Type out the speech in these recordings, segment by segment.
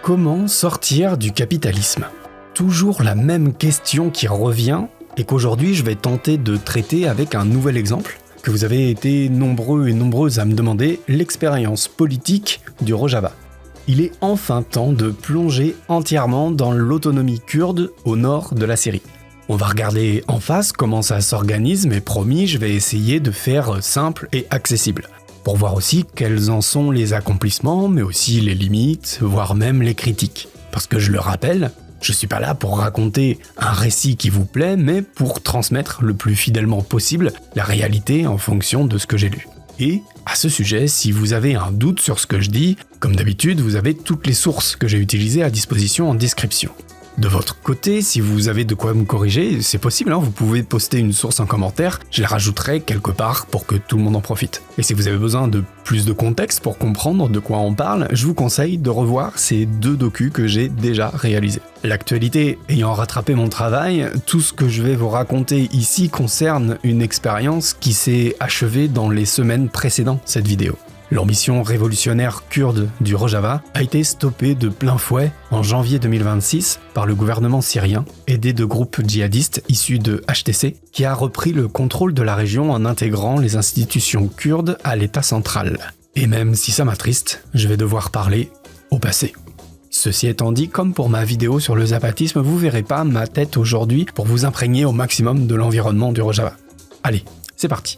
Comment sortir du capitalisme ? Toujours la même question qui revient et qu'aujourd'hui je vais tenter de traiter avec un nouvel exemple que vous avez été nombreux et nombreuses à me demander, l'expérience politique du Rojava. Il est enfin temps de plonger entièrement dans l'autonomie kurde au nord de la Syrie. On va regarder en face comment ça s'organise, mais promis, je vais essayer de faire simple et accessible. Pour voir aussi quels en sont les accomplissements, mais aussi les limites, voire même les critiques. Parce que je le rappelle, je suis pas là pour raconter un récit qui vous plaît, mais pour transmettre le plus fidèlement possible la réalité en fonction de ce que j'ai lu. Et à ce sujet, si vous avez un doute sur ce que je dis, comme d'habitude, vous avez toutes les sources que j'ai utilisées à disposition en description. De votre côté, si vous avez de quoi me corriger, c'est possible, vous pouvez poster une source en commentaire, je la rajouterai quelque part pour que tout le monde en profite. Et si vous avez besoin de plus de contexte pour comprendre de quoi on parle, je vous conseille de revoir ces 2 docus que j'ai déjà réalisés. L'actualité ayant rattrapé mon travail, tout ce que je vais vous raconter ici concerne une expérience qui s'est achevée dans les semaines précédant cette vidéo. L'ambition révolutionnaire kurde du Rojava a été stoppée de plein fouet en janvier 2026 par le gouvernement syrien, aidé de groupes djihadistes issus de HTC, qui a repris le contrôle de la région en intégrant les institutions kurdes à l'État central. Et même si ça m'attriste, je vais devoir parler au passé. Ceci étant dit, comme pour ma vidéo sur le zapatisme, vous verrez pas ma tête aujourd'hui pour vous imprégner au maximum de l'environnement du Rojava. Allez, c'est parti.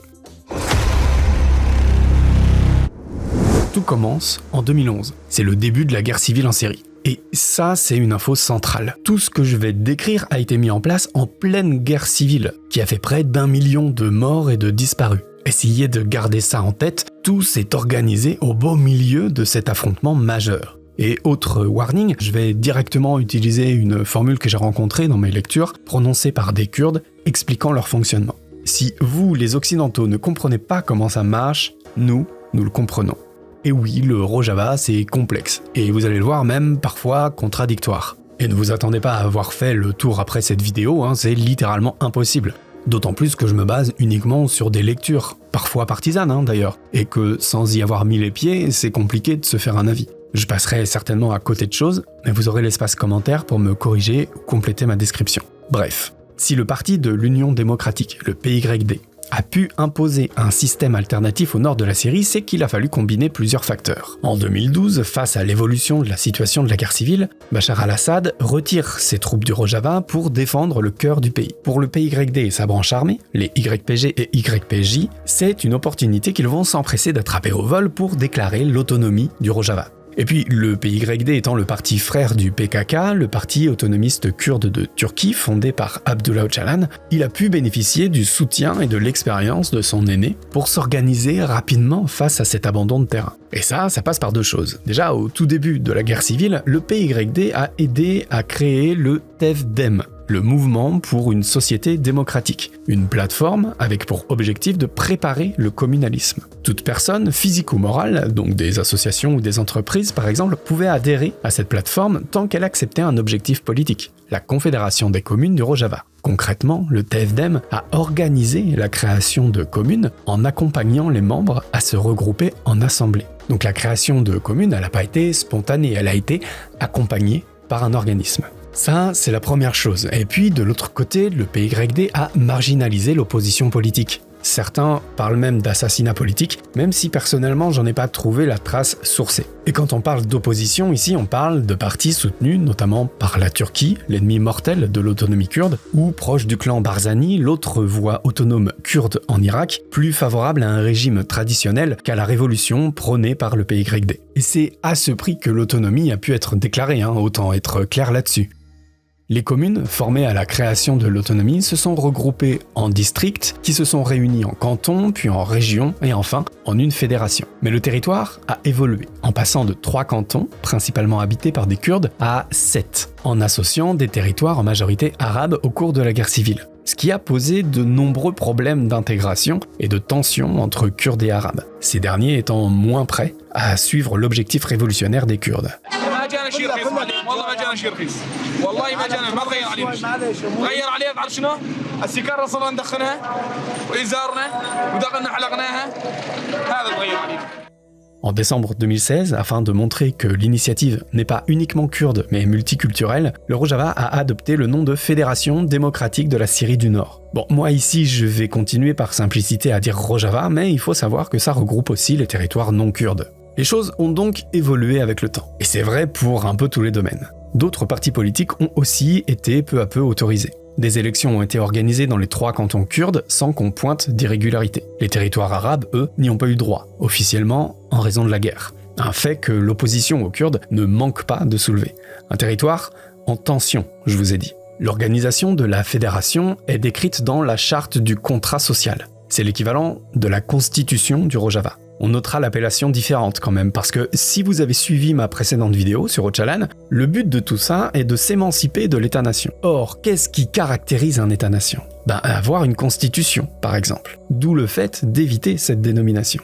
Tout commence en 2011. C'est le début de la guerre civile en Syrie. Et ça, c'est une info centrale. Tout ce que je vais décrire a été mis en place en pleine guerre civile, qui a fait près d'1 million de morts et de disparus. Essayez de garder ça en tête, tout s'est organisé au beau milieu de cet affrontement majeur. Et autre warning, je vais directement utiliser une formule que j'ai rencontrée dans mes lectures, prononcée par des Kurdes, expliquant leur fonctionnement. Si vous, les Occidentaux, ne comprenez pas comment ça marche, nous le comprenons. Et oui, le Rojava, c'est complexe, et vous allez le voir même parfois contradictoire. Et ne vous attendez pas à avoir fait le tour après cette vidéo, c'est littéralement impossible. D'autant plus que je me base uniquement sur des lectures, parfois partisanes d'ailleurs, et que sans y avoir mis les pieds, c'est compliqué de se faire un avis. Je passerai certainement à côté de choses, mais vous aurez l'espace commentaire pour me corriger ou compléter ma description. Bref, si le parti de l'Union démocratique, le PYD, a pu imposer un système alternatif au nord de la Syrie, c'est qu'il a fallu combiner plusieurs facteurs. En 2012, face à l'évolution de la situation de la guerre civile, Bachar al-Assad retire ses troupes du Rojava pour défendre le cœur du pays. Pour le PYD et sa branche armée, les YPG et YPJ, c'est une opportunité qu'ils vont s'empresser d'attraper au vol pour déclarer l'autonomie du Rojava. Et puis, le PYD étant le parti frère du PKK, le parti autonomiste kurde de Turquie, fondé par Abdullah Öcalan, il a pu bénéficier du soutien et de l'expérience de son aîné pour s'organiser rapidement face à cet abandon de terrain. Et ça passe par 2 choses. Déjà, au tout début de la guerre civile, le PYD a aidé à créer le TEV-DEM, le mouvement pour une société démocratique, une plateforme avec pour objectif de préparer le communalisme. Toute personne, physique ou morale, donc des associations ou des entreprises par exemple, pouvait adhérer à cette plateforme tant qu'elle acceptait un objectif politique, la Confédération des communes du Rojava. Concrètement, le TEV-DEM a organisé la création de communes en accompagnant les membres à se regrouper en assemblée. Donc la création de communes, elle n'a pas été spontanée, elle a été accompagnée par un organisme. Ça, c'est la première chose. Et puis, de l'autre côté, le PYD a marginalisé l'opposition politique. Certains parlent même d'assassinat politique, même si personnellement j'en ai pas trouvé la trace sourcée. Et quand on parle d'opposition, ici on parle de partis soutenus notamment par la Turquie, l'ennemi mortel de l'autonomie kurde, ou proche du clan Barzani, l'autre voie autonome kurde en Irak, plus favorable à un régime traditionnel qu'à la révolution prônée par le PYD. Et c'est à ce prix que l'autonomie a pu être déclarée, autant être clair là-dessus. Les communes, formées à la création de l'autonomie, se sont regroupées en districts qui se sont réunis en cantons, puis en régions et enfin en une fédération. Mais le territoire a évolué, en passant de 3 cantons, principalement habités par des Kurdes, à 7, en associant des territoires en majorité arabes au cours de la guerre civile. Ce qui a posé de nombreux problèmes d'intégration et de tensions entre Kurdes et Arabes, ces derniers étant moins prêts à suivre l'objectif révolutionnaire des Kurdes. شيء رخيص والله ما جانا شيء رخيص والله ما جانا ما تغير علينا تغير علينا تعرف شنو السيجاره صرنا ندخنها وازارنا ودقنا حلقناها هذا تغير علينا. En décembre 2016, afin de montrer que l'initiative n'est pas uniquement kurde mais multiculturelle, le Rojava a adopté le nom de Fédération démocratique de la Syrie du Nord. Bon, moi ici je vais continuer par simplicité à dire Rojava, mais il faut savoir que ça regroupe aussi les territoires non kurdes. Les choses ont donc évolué avec le temps, et c'est vrai pour un peu tous les domaines. D'autres partis politiques ont aussi été peu à peu autorisés. Des élections ont été organisées dans les 3 cantons kurdes sans qu'on pointe d'irrégularité. Les territoires arabes, eux, n'y ont pas eu droit, officiellement en raison de la guerre. Un fait que l'opposition aux Kurdes ne manque pas de soulever. Un territoire en tension, je vous ai dit. L'organisation de la fédération est décrite dans la charte du contrat social. C'est l'équivalent de la constitution du Rojava. On notera l'appellation différente quand même, parce que si vous avez suivi ma précédente vidéo sur Öcalan, le but de tout ça est de s'émanciper de l'État-nation. Or, qu'est-ce qui caractérise un État-nation ? Avoir une constitution, par exemple. D'où le fait d'éviter cette dénomination.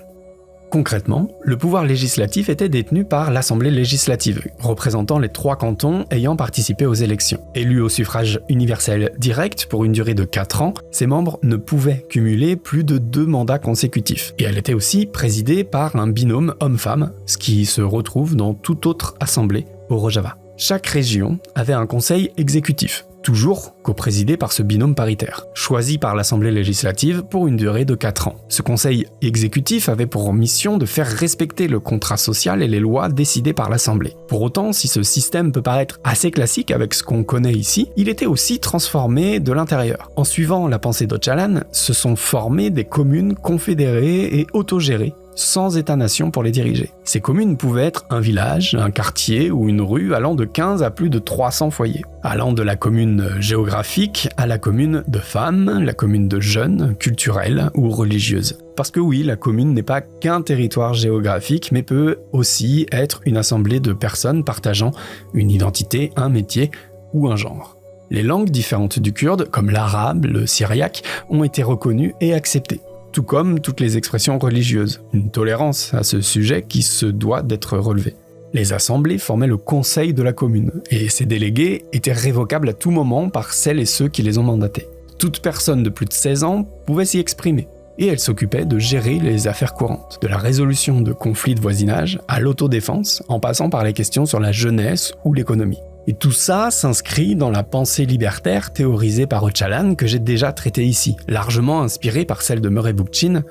Concrètement, le pouvoir législatif était détenu par l'Assemblée législative, représentant les 3 cantons ayant participé aux élections. Élus au suffrage universel direct pour une durée de 4 ans, ces membres ne pouvaient cumuler plus de 2 mandats consécutifs. Et elle était aussi présidée par un binôme homme-femme, ce qui se retrouve dans toute autre assemblée au Rojava. Chaque région avait un conseil exécutif, toujours coprésidé par ce binôme paritaire, choisi par l'Assemblée législative pour une durée de 4 ans. Ce conseil exécutif avait pour mission de faire respecter le contrat social et les lois décidées par l'Assemblée. Pour autant, si ce système peut paraître assez classique avec ce qu'on connaît ici, il était aussi transformé de l'intérieur. En suivant la pensée d'Öcalan, se sont formées des communes confédérées et autogérées, sans État-nation pour les diriger. Ces communes pouvaient être un village, un quartier ou une rue allant de 15 à plus de 300 foyers, allant de la commune géographique à la commune de femmes, la commune de jeunes, culturelle ou religieuse. Parce que oui, la commune n'est pas qu'un territoire géographique, mais peut aussi être une assemblée de personnes partageant une identité, un métier ou un genre. Les langues différentes du kurde, comme l'arabe, le syriaque, ont été reconnues et acceptées. Tout comme toutes les expressions religieuses, une tolérance à ce sujet qui se doit d'être relevée. Les assemblées formaient le conseil de la commune, et ces délégués étaient révocables à tout moment par celles et ceux qui les ont mandatés. Toute personne de plus de 16 ans pouvait s'y exprimer, et elle s'occupait de gérer les affaires courantes, de la résolution de conflits de voisinage à l'autodéfense, en passant par les questions sur la jeunesse ou l'économie. Et tout ça s'inscrit dans la pensée libertaire théorisée par Öcalan que j'ai déjà traitée ici, largement inspirée par celle de Murray Bookchin,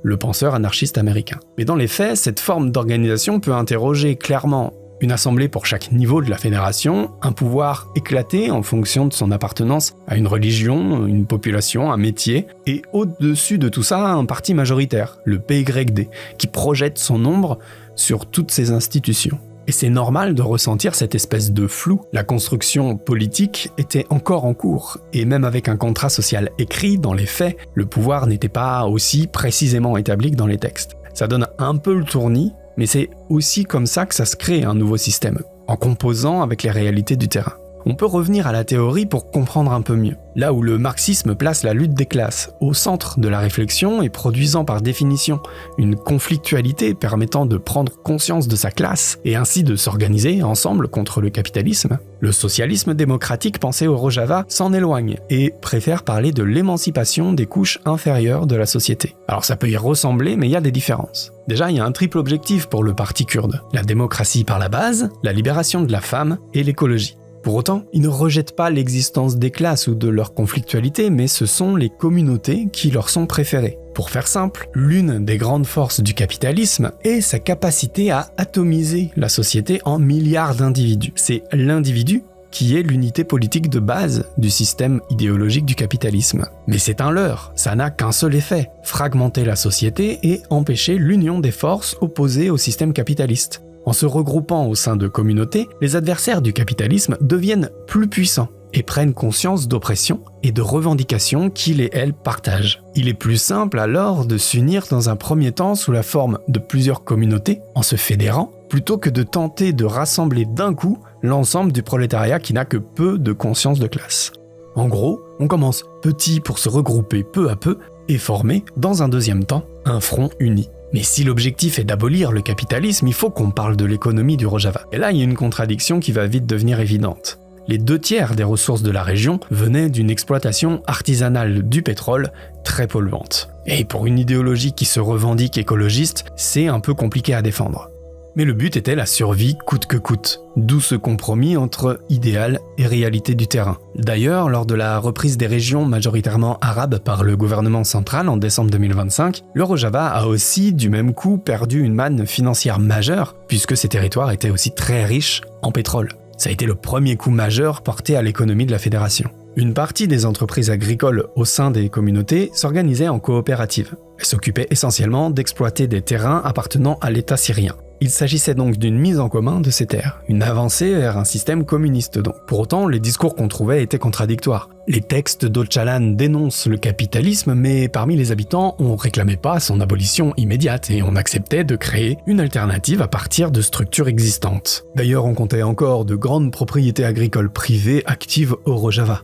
le penseur anarchiste américain. Mais dans les faits, cette forme d'organisation peut interroger clairement une assemblée pour chaque niveau de la fédération, un pouvoir éclaté en fonction de son appartenance à une religion, une population, un métier, et au-dessus de tout ça, un parti majoritaire, le PYD, qui projette son ombre sur toutes ces institutions. Et c'est normal de ressentir cette espèce de flou. La construction politique était encore en cours, et même avec un contrat social écrit, dans les faits, le pouvoir n'était pas aussi précisément établi que dans les textes. Ça donne un peu le tournis, mais c'est aussi comme ça que ça se crée un nouveau système, en composant avec les réalités du terrain. On peut revenir à la théorie pour comprendre un peu mieux. Là où le marxisme place la lutte des classes au centre de la réflexion et produisant par définition une conflictualité permettant de prendre conscience de sa classe et ainsi de s'organiser ensemble contre le capitalisme, le socialisme démocratique pensé au Rojava s'en éloigne et préfère parler de l'émancipation des couches inférieures de la société. Alors ça peut y ressembler, mais il y a des différences. Déjà, il y a un triple objectif pour le parti kurde. La démocratie par la base, la libération de la femme et l'écologie. Pour autant, ils ne rejettent pas l'existence des classes ou de leur conflictualité, mais ce sont les communautés qui leur sont préférées. Pour faire simple, l'une des grandes forces du capitalisme est sa capacité à atomiser la société en milliards d'individus. C'est l'individu qui est l'unité politique de base du système idéologique du capitalisme. Mais c'est un leurre, ça n'a qu'un seul effet, fragmenter la société et empêcher l'union des forces opposées au système capitaliste. En se regroupant au sein de communautés, les adversaires du capitalisme deviennent plus puissants et prennent conscience d'oppressions et de revendications qu'ils et elles partagent. Il est plus simple alors de s'unir dans un premier temps sous la forme de plusieurs communautés, en se fédérant, plutôt que de tenter de rassembler d'un coup l'ensemble du prolétariat qui n'a que peu de conscience de classe. En gros, on commence petit pour se regrouper peu à peu et former, dans un deuxième temps, un front uni. Mais si l'objectif est d'abolir le capitalisme, il faut qu'on parle de l'économie du Rojava. Et là, il y a une contradiction qui va vite devenir évidente. Les 2/3 des ressources de la région venaient d'une exploitation artisanale du pétrole très polluante. Et pour une idéologie qui se revendique écologiste, c'est un peu compliqué à défendre. Mais le but était la survie coûte que coûte, d'où ce compromis entre idéal et réalité du terrain. D'ailleurs, lors de la reprise des régions majoritairement arabes par le gouvernement central en décembre 2025, le Rojava a aussi du même coup perdu une manne financière majeure, puisque ces territoires étaient aussi très riches en pétrole. Ça a été le premier coup majeur porté à l'économie de la fédération. Une partie des entreprises agricoles au sein des communautés s'organisaient en coopératives. Elles s'occupaient essentiellement d'exploiter des terrains appartenant à l'État syrien. Il s'agissait donc d'une mise en commun de ces terres, une avancée vers un système communiste donc. Pour autant, les discours qu'on trouvait étaient contradictoires. Les textes d'Öcalan dénoncent le capitalisme, mais parmi les habitants, on réclamait pas son abolition immédiate et on acceptait de créer une alternative à partir de structures existantes. D'ailleurs, on comptait encore de grandes propriétés agricoles privées actives au Rojava.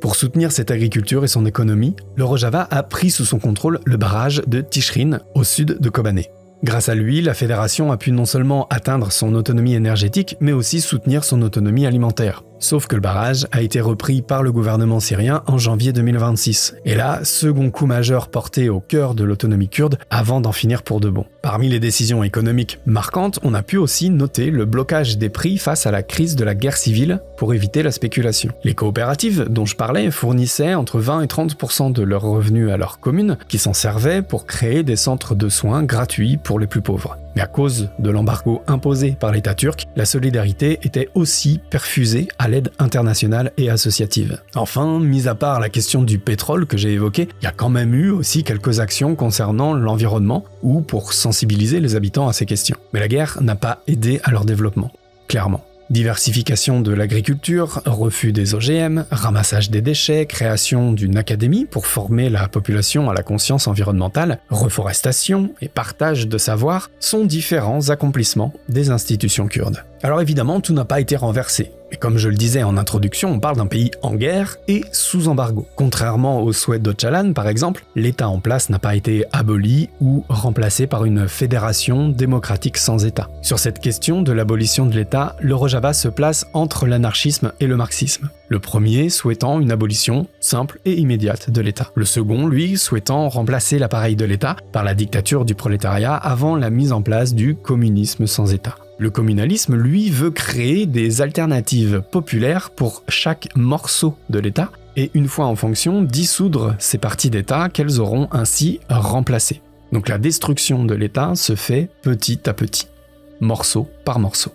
Pour soutenir cette agriculture et son économie, le Rojava a pris sous son contrôle le barrage de Tishrin, au sud de Kobané. Grâce à lui, la fédération a pu non seulement atteindre son autonomie énergétique, mais aussi soutenir son autonomie alimentaire. Sauf que le barrage a été repris par le gouvernement syrien en janvier 2026. Et là, second coup majeur porté au cœur de l'autonomie kurde avant d'en finir pour de bon. Parmi les décisions économiques marquantes, on a pu aussi noter le blocage des prix face à la crise de la guerre civile pour éviter la spéculation. Les coopératives dont je parlais fournissaient entre 20 et 30% de leurs revenus à leurs communes qui s'en servaient pour créer des centres de soins gratuits pour les plus pauvres. Mais à cause de l'embargo imposé par l'État turc, la solidarité était aussi perfusée à l'aide internationale et associative. Enfin, mis à part la question du pétrole que j'ai évoquée, il y a quand même eu aussi quelques actions concernant l'environnement ou pour sensibiliser les habitants à ces questions. Mais la guerre n'a pas aidé à leur développement, clairement. Diversification de l'agriculture, refus des OGM, ramassage des déchets, création d'une académie pour former la population à la conscience environnementale, reforestation et partage de savoir sont différents accomplissements des institutions kurdes. Alors évidemment, tout n'a pas été renversé. Mais comme je le disais en introduction, on parle d'un pays en guerre et sous embargo. Contrairement au souhait d'Öcalan, par exemple, l'État en place n'a pas été aboli ou remplacé par une fédération démocratique sans État. Sur cette question de l'abolition de l'État, le Rojava se place entre l'anarchisme et le marxisme. Le premier souhaitant une abolition simple et immédiate de l'État. Le second, lui, souhaitant remplacer l'appareil de l'État par la dictature du prolétariat avant la mise en place du communisme sans État. Le communalisme, lui, veut créer des alternatives populaires pour chaque morceau de l'État et, une fois en fonction, dissoudre ces parties d'État qu'elles auront ainsi remplacées. Donc la destruction de l'État se fait petit à petit, morceau par morceau.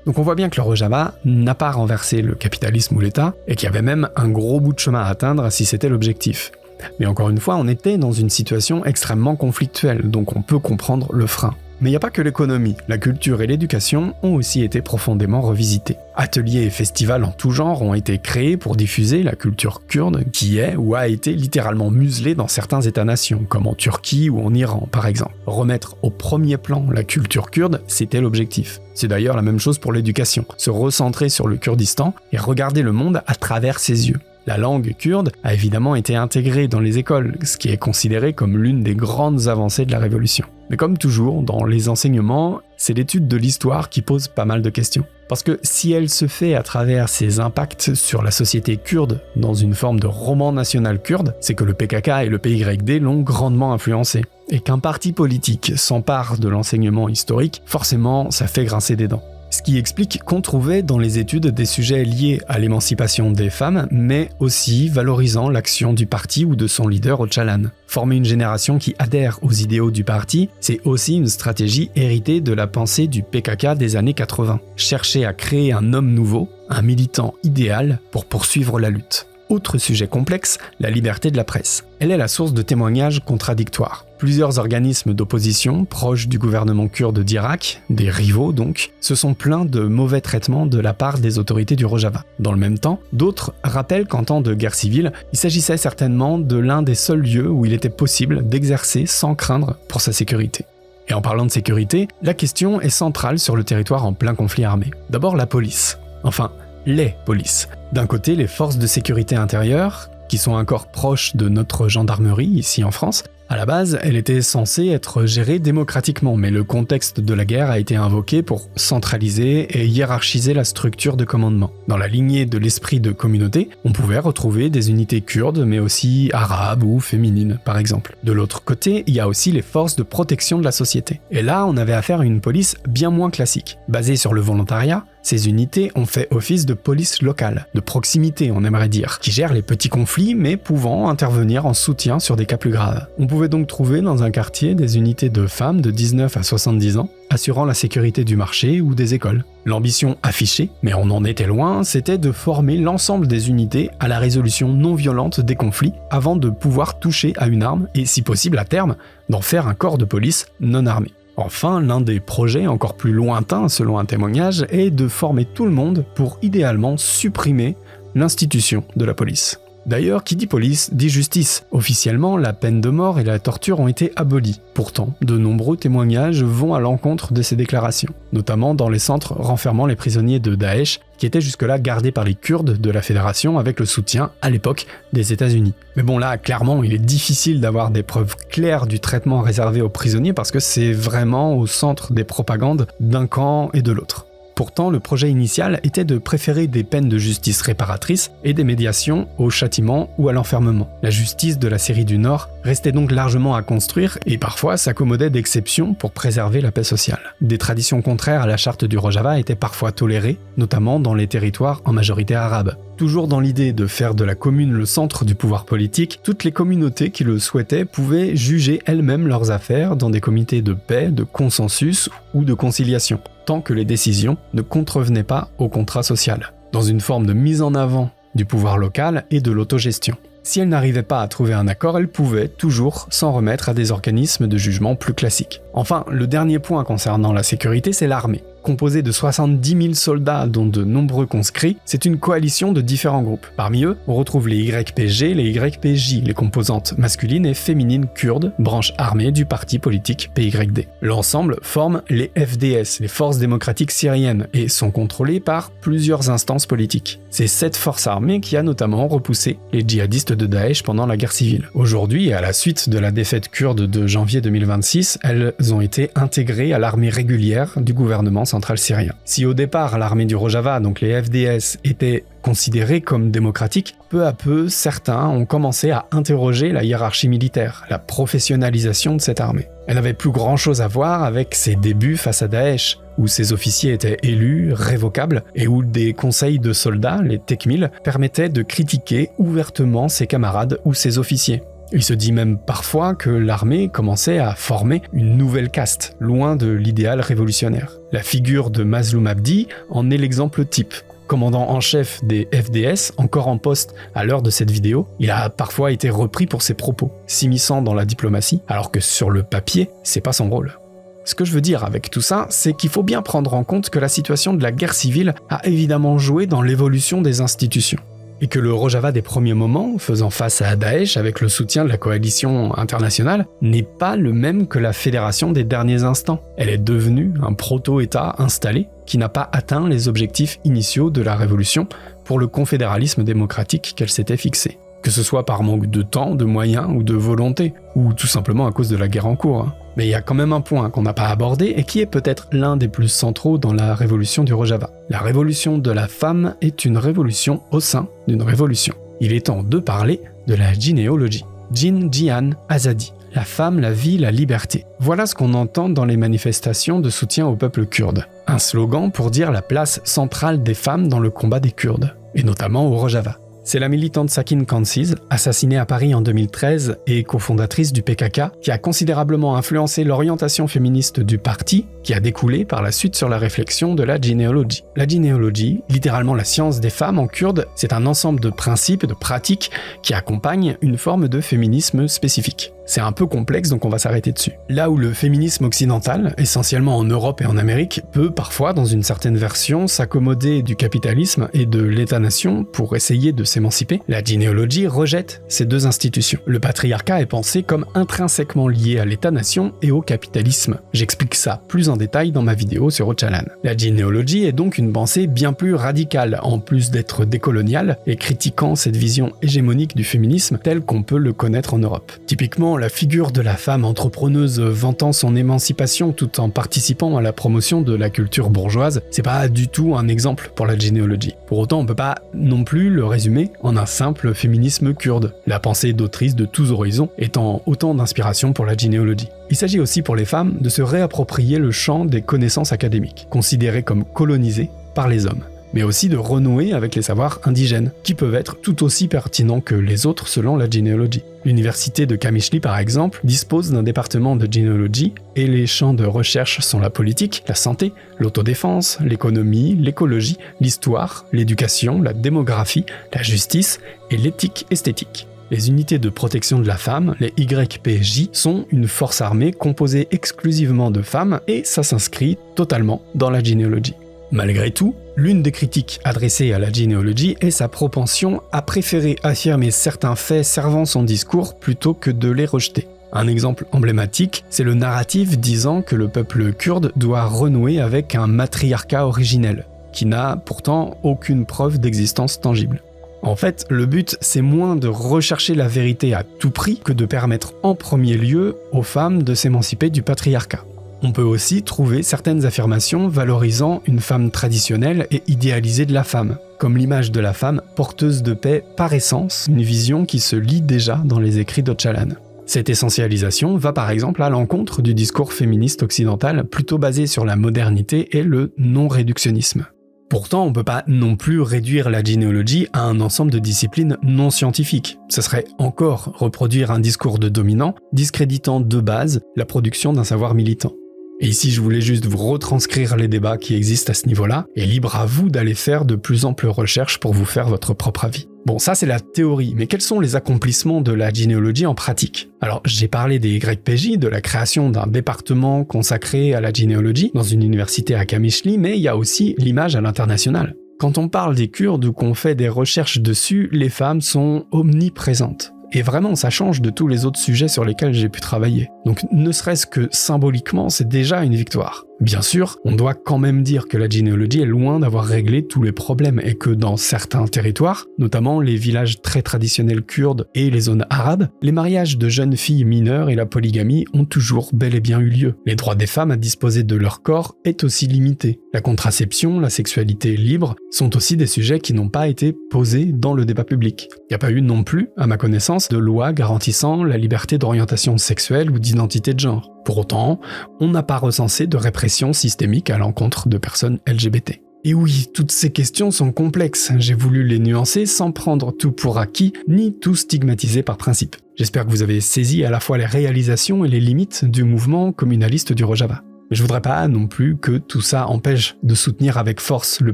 Donc on voit bien que le Rojava n'a pas renversé le capitalisme ou l'État et qu'il y avait même un gros bout de chemin à atteindre si c'était l'objectif. Mais encore une fois, on était dans une situation extrêmement conflictuelle, donc on peut comprendre le frein. Mais il n'y a pas que l'économie, la culture et l'éducation ont aussi été profondément revisités. Ateliers et festivals en tout genre ont été créés pour diffuser la culture kurde qui est ou a été littéralement muselée dans certains États-nations, comme en Turquie ou en Iran par exemple. Remettre au premier plan la culture kurde, c'était l'objectif. C'est d'ailleurs la même chose pour l'éducation, se recentrer sur le Kurdistan et regarder le monde à travers ses yeux. La langue kurde a évidemment été intégrée dans les écoles, ce qui est considéré comme l'une des grandes avancées de la révolution. Mais comme toujours, dans les enseignements, c'est l'étude de l'histoire qui pose pas mal de questions. Parce que si elle se fait à travers ses impacts sur la société kurde dans une forme de roman national kurde, c'est que le PKK et le PYD l'ont grandement influencé. Et qu'un parti politique s'empare de l'enseignement historique, forcément ça fait grincer des dents. Ce qui explique qu'on trouvait dans les études des sujets liés à l'émancipation des femmes, mais aussi valorisant l'action du parti ou de son leader Öcalan. Former une génération qui adhère aux idéaux du parti, c'est aussi une stratégie héritée de la pensée du PKK des années 80. Chercher à créer un homme nouveau, un militant idéal pour poursuivre la lutte. Autre sujet complexe, la liberté de la presse. Elle est la source de témoignages contradictoires. Plusieurs organismes d'opposition, proches du gouvernement kurde d'Irak, des rivaux donc, se sont plaints de mauvais traitements de la part des autorités du Rojava. Dans le même temps, d'autres rappellent qu'en temps de guerre civile, il s'agissait certainement de l'un des seuls lieux où il était possible d'exercer sans craindre pour sa sécurité. Et en parlant de sécurité, la question est centrale sur le territoire en plein conflit armé. D'abord la police. Enfin, les polices. D'un côté, les forces de sécurité intérieure, qui sont un corps proche de notre gendarmerie ici en France, À la base, elle était censée être gérée démocratiquement, mais le contexte de la guerre a été invoqué pour centraliser et hiérarchiser la structure de commandement. Dans la lignée de l'esprit de communauté, on pouvait retrouver des unités kurdes, mais aussi arabes ou féminines, par exemple. De l'autre côté, il y a aussi les forces de protection de la société. Et là, on avait affaire à une police bien moins classique. Basée sur le volontariat, ces unités ont fait office de police locale, de proximité on aimerait dire, qui gère les petits conflits mais pouvant intervenir en soutien sur des cas plus graves. On pouvait donc trouver dans un quartier des unités de femmes de 19 à 70 ans, assurant la sécurité du marché ou des écoles. L'ambition affichée, mais on en était loin, c'était de former l'ensemble des unités à la résolution non violente des conflits avant de pouvoir toucher à une arme et si possible à terme, d'en faire un corps de police non armé. Enfin, l'un des projets encore plus lointains selon un témoignage est de former tout le monde pour idéalement supprimer l'institution de la police. D'ailleurs, qui dit police dit justice. Officiellement, la peine de mort et la torture ont été abolies. Pourtant, de nombreux témoignages vont à l'encontre de ces déclarations, notamment dans les centres renfermant les prisonniers de Daesh, qui étaient jusque-là gardés par les Kurdes de la Fédération avec le soutien, à l'époque, des États-Unis. Mais bon là, clairement, il est difficile d'avoir des preuves claires du traitement réservé aux prisonniers parce que c'est vraiment au centre des propagandes d'un camp et de l'autre. Pourtant, le projet initial était de préférer des peines de justice réparatrices et des médiations au châtiment ou à l'enfermement. La justice de la Syrie du Nord restait donc largement à construire et parfois s'accommodait d'exceptions pour préserver la paix sociale. Des traditions contraires à la charte du Rojava étaient parfois tolérées, notamment dans les territoires en majorité arabe. Toujours dans l'idée de faire de la commune le centre du pouvoir politique, toutes les communautés qui le souhaitaient pouvaient juger elles-mêmes leurs affaires dans des comités de paix, de consensus ou de conciliation, tant que les décisions ne contrevenaient pas au contrat social, dans une forme de mise en avant du pouvoir local et de l'autogestion. Si elles n'arrivaient pas à trouver un accord, elles pouvaient toujours s'en remettre à des organismes de jugement plus classiques. Enfin, le dernier point concernant la sécurité, c'est l'armée. Composée de 70 000 soldats dont de nombreux conscrits, c'est une coalition de différents groupes. Parmi eux, on retrouve les YPG, les YPJ, les composantes masculines et féminines kurdes, branche armée du parti politique PYD. L'ensemble forme les FDS, les Forces démocratiques syriennes, et sont contrôlés par plusieurs instances politiques. C'est cette force armée qui a notamment repoussé les djihadistes de Daesh pendant la guerre civile. Aujourd'hui, à la suite de la défaite kurde de janvier 2026, elles ont été intégrées à l'armée régulière du gouvernement central syrien. Si au départ l'armée du Rojava, donc les FDS, était considérée comme démocratique, peu à peu certains ont commencé à interroger la hiérarchie militaire, la professionnalisation de cette armée. Elle n'avait plus grand chose à voir avec ses débuts face à Daesh, où ses officiers étaient élus, révocables, et où des conseils de soldats, les tekmil, permettaient de critiquer ouvertement ses camarades ou ses officiers. Il se dit même parfois que l'armée commençait à former une nouvelle caste, loin de l'idéal révolutionnaire. La figure de Mazloum Abdi en est l'exemple type. Commandant en chef des FDS, encore en poste à l'heure de cette vidéo, il a parfois été repris pour ses propos, s'immisçant dans la diplomatie, alors que sur le papier, c'est pas son rôle. Ce que je veux dire avec tout ça, c'est qu'il faut bien prendre en compte que la situation de la guerre civile a évidemment joué dans l'évolution des institutions. Et que le Rojava des premiers moments, faisant face à Daesh avec le soutien de la coalition internationale, n'est pas le même que la fédération des derniers instants. Elle est devenue un proto-État installé qui n'a pas atteint les objectifs initiaux de la révolution pour le confédéralisme démocratique qu'elle s'était fixé. Que ce soit par manque de temps, de moyens ou de volonté, ou tout simplement à cause de la guerre en cours. Mais il y a quand même un point qu'on n'a pas abordé et qui est peut-être l'un des plus centraux dans la révolution du Rojava. La révolution de la femme est une révolution au sein d'une révolution. Il est temps de parler de la gynéologie. Jin Jihan Azadi. La femme, la vie, la liberté. Voilà ce qu'on entend dans les manifestations de soutien au peuple kurde. Un slogan pour dire la place centrale des femmes dans le combat des Kurdes, et notamment au Rojava. C'est la militante Sakin Kansiz, assassinée à Paris en 2013 et cofondatrice du PKK, qui a considérablement influencé l'orientation féministe du parti, qui a découlé par la suite sur la réflexion de la gynéologie. La gynéologie, littéralement la science des femmes en kurde, c'est un ensemble de principes et de pratiques qui accompagnent une forme de féminisme spécifique. C'est un peu complexe, donc on va s'arrêter dessus. Là où le féminisme occidental, essentiellement en Europe et en Amérique, peut parfois, dans une certaine version, s'accommoder du capitalisme et de l'État-nation pour essayer de s'émanciper, la gynéologie rejette ces deux institutions. Le patriarcat est pensé comme intrinsèquement lié à l'État-nation et au capitalisme. J'explique ça plus en détail dans ma vidéo sur Ocalan. La gynéologie est donc une pensée bien plus radicale, en plus d'être décoloniale et critiquant cette vision hégémonique du féminisme tel qu'on peut le connaître en Europe. Typiquement, Évidemment, la figure de la femme entrepreneuse vantant son émancipation tout en participant à la promotion de la culture bourgeoise, c'est pas du tout un exemple pour la généalogie. Pour autant, on peut pas non plus le résumer en un simple féminisme kurde, la pensée d'autrices de tous horizons étant autant d'inspiration pour la généalogie. Il s'agit aussi pour les femmes de se réapproprier le champ des connaissances académiques, considérées comme colonisées par les hommes, mais aussi de renouer avec les savoirs indigènes, qui peuvent être tout aussi pertinents que les autres selon la généalogie. L'université de Qamishli, par exemple, dispose d'un département de généalogie, et les champs de recherche sont la politique, la santé, l'autodéfense, l'économie, l'écologie, l'histoire, l'éducation, la démographie, la justice et l'éthique esthétique. Les unités de protection de la femme, les YPJ, sont une force armée composée exclusivement de femmes, et ça s'inscrit totalement dans la généalogie. Malgré tout, l'une des critiques adressées à la généalogie est sa propension à préférer affirmer certains faits servant son discours plutôt que de les rejeter. Un exemple emblématique, c'est le narratif disant que le peuple kurde doit renouer avec un matriarcat originel, qui n'a pourtant aucune preuve d'existence tangible. En fait, le but, c'est moins de rechercher la vérité à tout prix que de permettre en premier lieu aux femmes de s'émanciper du patriarcat. On peut aussi trouver certaines affirmations valorisant une femme traditionnelle et idéalisée de la femme, comme l'image de la femme porteuse de paix par essence, une vision qui se lit déjà dans les écrits d'Öcalan. Cette essentialisation va par exemple à l'encontre du discours féministe occidental plutôt basé sur la modernité et le non-réductionnisme. Pourtant, on ne peut pas non plus réduire la généalogie à un ensemble de disciplines non scientifiques. Ce serait encore reproduire un discours de dominant, discréditant de base la production d'un savoir militant. Et ici, je voulais juste vous retranscrire les débats qui existent à ce niveau-là, et libre à vous d'aller faire de plus amples recherches pour vous faire votre propre avis. Bon, ça c'est la théorie, mais quels sont les accomplissements de la généalogie en pratique? Alors, j'ai parlé des YPJ, de la création d'un département consacré à la généalogie dans une université à Qamishli, mais il y a aussi l'image à l'international. Quand on parle des Kurdes ou qu'on fait des recherches dessus, les femmes sont omniprésentes. Et vraiment, ça change de tous les autres sujets sur lesquels j'ai pu travailler. Donc, ne serait-ce que symboliquement, c'est déjà une victoire. Bien sûr, on doit quand même dire que la généalogie est loin d'avoir réglé tous les problèmes et que dans certains territoires, notamment les villages très traditionnels kurdes et les zones arabes, les mariages de jeunes filles mineures et la polygamie ont toujours bel et bien eu lieu. Les droits des femmes à disposer de leur corps est aussi limité. La contraception, la sexualité libre sont aussi des sujets qui n'ont pas été posés dans le débat public. Il n'y a pas eu non plus, à ma connaissance, de loi garantissant la liberté d'orientation sexuelle ou d'identité de genre. Pour autant, on n'a pas recensé de répression systémique à l'encontre de personnes LGBT. Et oui, toutes ces questions sont complexes, j'ai voulu les nuancer sans prendre tout pour acquis, ni tout stigmatiser par principe. J'espère que vous avez saisi à la fois les réalisations et les limites du mouvement communaliste du Rojava. Mais je voudrais pas non plus que tout ça empêche de soutenir avec force le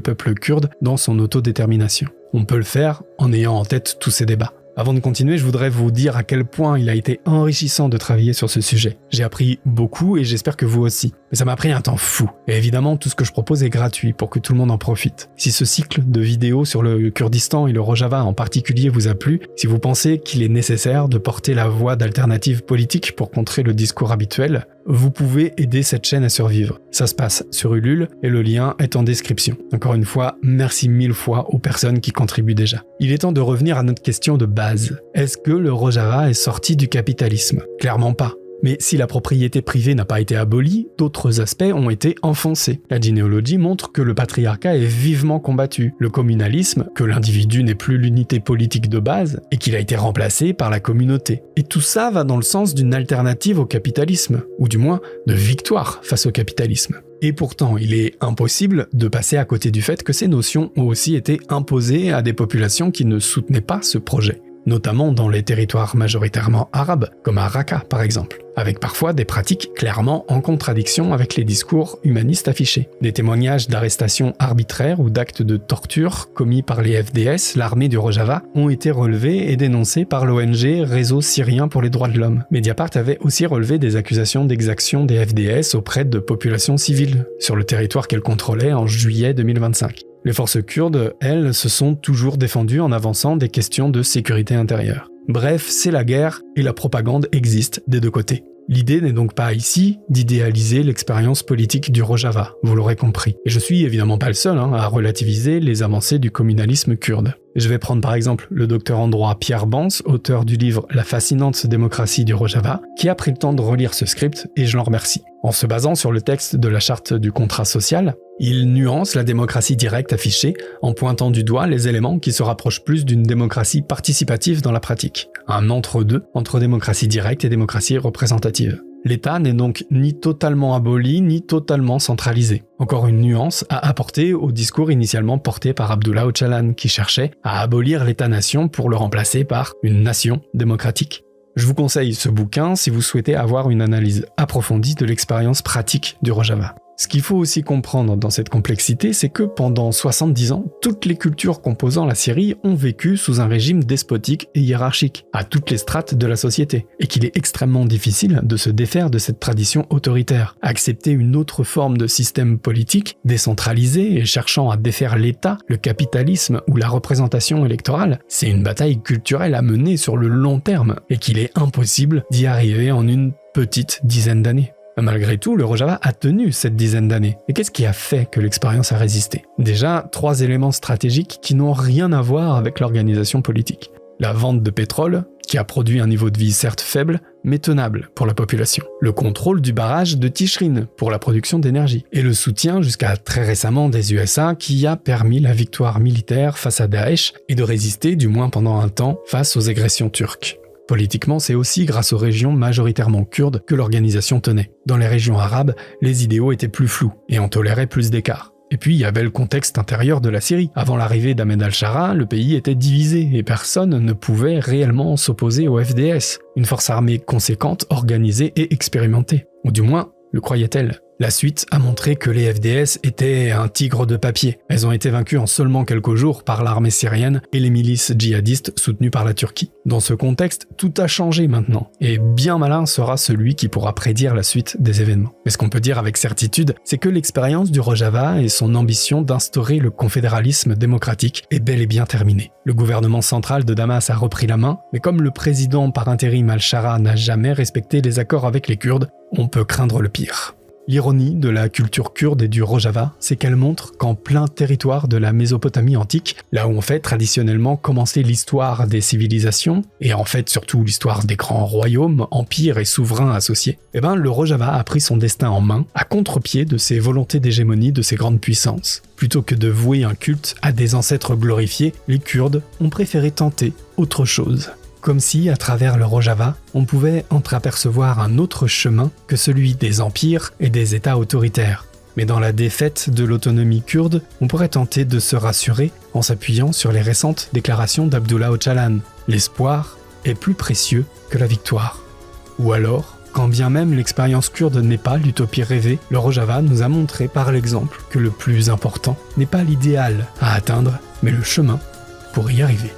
peuple kurde dans son autodétermination. On peut le faire en ayant en tête tous ces débats. Avant de continuer, je voudrais vous dire à quel point il a été enrichissant de travailler sur ce sujet. J'ai appris beaucoup et j'espère que vous aussi. Mais ça m'a pris un temps fou. Et évidemment, tout ce que je propose est gratuit pour que tout le monde en profite. Si ce cycle de vidéos sur le Kurdistan et le Rojava en particulier vous a plu, si vous pensez qu'il est nécessaire de porter la voix d'alternatives politiques pour contrer le discours habituel, vous pouvez aider cette chaîne à survivre. Ça se passe sur Ulule et le lien est en description. Encore une fois, merci 1000 fois aux personnes qui contribuent déjà. Il est temps de revenir à notre question de base. Est-ce que le Rojava est sorti du capitalisme? Clairement pas. Mais si la propriété privée n'a pas été abolie, d'autres aspects ont été enfoncés. La généalogie montre que le patriarcat est vivement combattu, le communalisme, que l'individu n'est plus l'unité politique de base, et qu'il a été remplacé par la communauté. Et tout ça va dans le sens d'une alternative au capitalisme, ou du moins de victoire face au capitalisme. Et pourtant, il est impossible de passer à côté du fait que ces notions ont aussi été imposées à des populations qui ne soutenaient pas ce projet, notamment dans les territoires majoritairement arabes, comme à Raqqa par exemple, avec parfois des pratiques clairement en contradiction avec les discours humanistes affichés. Des témoignages d'arrestations arbitraires ou d'actes de torture commis par les FDS, l'armée du Rojava, ont été relevés et dénoncés par l'ONG Réseau Syrien pour les droits de l'homme. Mediapart avait aussi relevé des accusations d'exaction des FDS auprès de populations civiles, sur le territoire qu'elle contrôlait en juillet 2025. Les forces kurdes, elles, se sont toujours défendues en avançant des questions de sécurité intérieure. Bref, c'est la guerre et la propagande existent des deux côtés. L'idée n'est donc pas ici d'idéaliser l'expérience politique du Rojava, vous l'aurez compris. Et je suis évidemment pas le seul à relativiser les avancées du communalisme kurde. Je vais prendre par exemple le docteur en droit Pierre Bans, auteur du livre La fascinante démocratie du Rojava, qui a pris le temps de relire ce script et je l'en remercie. En se basant sur le texte de la charte du contrat social, il nuance la démocratie directe affichée en pointant du doigt les éléments qui se rapprochent plus d'une démocratie participative dans la pratique, un entre-deux entre démocratie directe et démocratie représentative. L'État n'est donc ni totalement aboli, ni totalement centralisé. Encore une nuance à apporter au discours initialement porté par Abdullah Öcalan, qui cherchait à abolir l'État-nation pour le remplacer par une nation démocratique. Je vous conseille ce bouquin si vous souhaitez avoir une analyse approfondie de l'expérience pratique du Rojava. Ce qu'il faut aussi comprendre dans cette complexité, c'est que pendant 70 ans, toutes les cultures composant la Syrie ont vécu sous un régime despotique et hiérarchique, à toutes les strates de la société, et qu'il est extrêmement difficile de se défaire de cette tradition autoritaire. Accepter une autre forme de système politique, décentralisé et cherchant à défaire l'État, le capitalisme ou la représentation électorale, c'est une bataille culturelle à mener sur le long terme, et qu'il est impossible d'y arriver en une petite dizaine d'années. Malgré tout, le Rojava a tenu cette dizaine d'années. Et qu'est-ce qui a fait que l'expérience a résisté ? Déjà, 3 éléments stratégiques qui n'ont rien à voir avec l'organisation politique. La vente de pétrole, qui a produit un niveau de vie certes faible, mais tenable pour la population. Le contrôle du barrage de Tichrin pour la production d'énergie. Et le soutien, jusqu'à très récemment, des USA qui a permis la victoire militaire face à Daesh et de résister, du moins pendant un temps, face aux agressions turques. Politiquement, c'est aussi grâce aux régions majoritairement kurdes que l'organisation tenait. Dans les régions arabes, les idéaux étaient plus flous et on tolérait plus d'écart. Et puis, il y avait le contexte intérieur de la Syrie. Avant l'arrivée d'Ahmed al-Shara, le pays était divisé et personne ne pouvait réellement s'opposer au FDS, une force armée conséquente, organisée et expérimentée. Ou du moins, le croyait-elle. La suite a montré que les FDS étaient un tigre de papier. Elles ont été vaincues en seulement quelques jours par l'armée syrienne et les milices djihadistes soutenues par la Turquie. Dans ce contexte, tout a changé maintenant, et bien malin sera celui qui pourra prédire la suite des événements. Mais ce qu'on peut dire avec certitude, c'est que l'expérience du Rojava et son ambition d'instaurer le confédéralisme démocratique est bel et bien terminée. Le gouvernement central de Damas a repris la main, mais comme le président par intérim al-Shara n'a jamais respecté les accords avec les Kurdes, on peut craindre le pire. L'ironie de la culture kurde et du Rojava, c'est qu'elle montre qu'en plein territoire de la Mésopotamie antique, là où on fait traditionnellement commencer l'histoire des civilisations, et en fait surtout l'histoire des grands royaumes, empires et souverains associés, le Rojava a pris son destin en main, à contre-pied de ces volontés d'hégémonie de ces grandes puissances. Plutôt que de vouer un culte à des ancêtres glorifiés, les Kurdes ont préféré tenter autre chose. Comme si, à travers le Rojava, on pouvait entreapercevoir un autre chemin que celui des empires et des États autoritaires. Mais dans la défaite de l'autonomie kurde, on pourrait tenter de se rassurer en s'appuyant sur les récentes déclarations d'Abdullah Öcalan. L'espoir est plus précieux que la victoire. Ou alors, quand bien même l'expérience kurde n'est pas l'utopie rêvée, le Rojava nous a montré par l'exemple que le plus important n'est pas l'idéal à atteindre, mais le chemin pour y arriver.